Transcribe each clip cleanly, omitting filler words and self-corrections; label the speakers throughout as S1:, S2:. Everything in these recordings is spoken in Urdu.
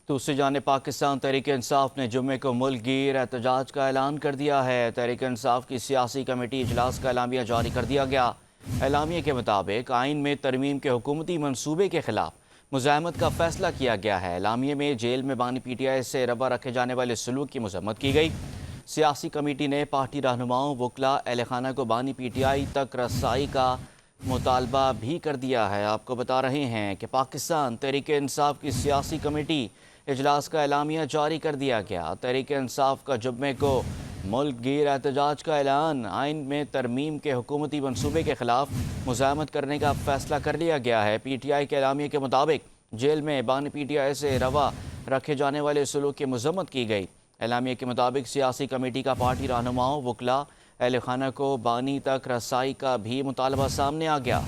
S1: دوسری جانب پاکستان تحریک انصاف نے جمعے کو ملک گیر احتجاج کا اعلان کر دیا ہے۔ تحریک انصاف کی سیاسی کمیٹی اجلاس کا اعلامیہ جاری کر دیا گیا۔ اعلامیہ کے مطابق آئین میں ترمیم کے حکومتی منصوبے کے خلاف مزاحمت کا فیصلہ کیا گیا ہے۔ اعلامیہ میں جیل میں بانی پی ٹی آئی سے روا رکھے جانے والے سلوک کی مذمت کی گئی۔ سیاسی کمیٹی نے پارٹی رہنماؤں، وکلاء، اہل خانہ کو بانی پی ٹی آئی تک رسائی کا مطالبہ بھی کر دیا ہے۔ آپ کو بتا رہے ہیں کہ پاکستان تحریک انصاف کی سیاسی کمیٹی اجلاس کا اعلامیہ جاری کر دیا گیا۔ تحریک انصاف کا جمعے کو ملک گیر احتجاج کا اعلان، آئین میں ترمیم کے حکومتی منصوبے کے خلاف مزاحمت کرنے کا فیصلہ کر لیا گیا ہے۔ پی ٹی آئی کے اعلامیہ کے مطابق جیل میں بانی پی ٹی آئی سے روا رکھے جانے والے سلوک کی مذمت کی گئی۔ اعلامیہ کے مطابق سیاسی کمیٹی کا پارٹی رہنماؤں، وکلاء، اہل خانہ کو بانی تک رسائی کا بھی مطالبہ سامنے آ گیا۔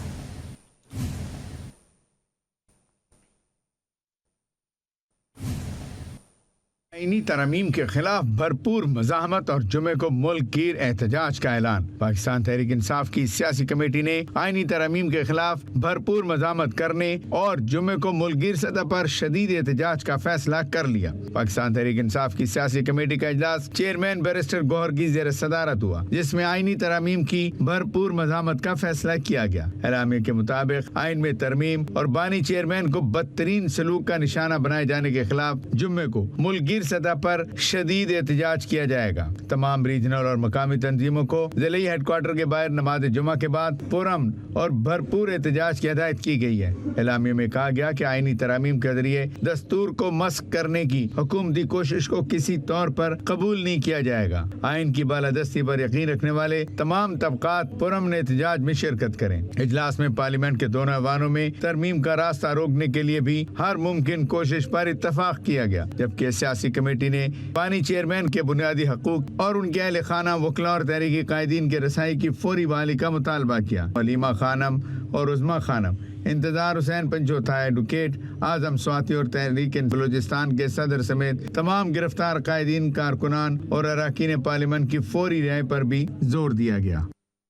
S2: آئینی ترامیم کے خلاف بھرپور مزاحمت اور جمعے کو ملک گیر احتجاج کا اعلان۔ پاکستان تحریک انصاف کی سیاسی کمیٹی نے آئینی ترامیم کے خلاف بھرپور مزاحمت کرنے اور جمعے کو ملک گیر سطح پر شدید احتجاج کا فیصلہ کر لیا۔ پاکستان تحریک انصاف کی سیاسی کمیٹی کا اجلاس چیئرمین بیرسٹر گوہر کی زیر صدارت ہوا، جس میں آئینی ترامیم کی بھرپور مزاحمت کا فیصلہ کیا گیا۔ اعلامیہ کے مطابق آئین میں ترمیم اور بانی چیئرمین کو بدترین سلوک کا نشانہ بنائے جانے کے خلاف جمعے کو ملک گیر سطح پر شدید احتجاج کیا جائے گا۔ تمام ریجنل اور مقامی تنظیموں کو ضلعی ہیڈ کوارٹر کے باہر نماز جمعہ کے بعد پرامن اور بھرپور احتجاج کی ہدایت کی گئی ہے۔ اعلامیہ میں کہا گیا کہ آئینی ترامیم کے ذریعے دستور کو مسخ کرنے کی حکومتی کوشش کو کسی طور پر قبول نہیں کیا جائے گا۔ آئین کی بالادستی پر یقین رکھنے والے تمام طبقات پرامن احتجاج میں شرکت کریں۔ اجلاس میں پارلیمنٹ کے دونوں ایوانوں میں ترمیم کا راستہ روکنے کے لیے بھی ہر ممکن کوشش پر اتفاق کیا گیا، جبکہ سیاسی کمیٹی نے بانی چیئرمین کے بنیادی حقوق اور ان کے اہل خانہ، وکلاء اور تحریکی قائدین کے رسائی کی فوری بحالی کا مطالبہ کیا۔ علیمہ خانم اور عظمیٰ خانم، انتظار حسین پنجوتھا، ایڈوکیٹ اعظم سواتی اور تحریک بلوچستان کے صدر سمیت تمام گرفتار قائدین، کارکنان اور اراکین پارلیمنٹ کی فوری رہائی پر بھی زور دیا گیا۔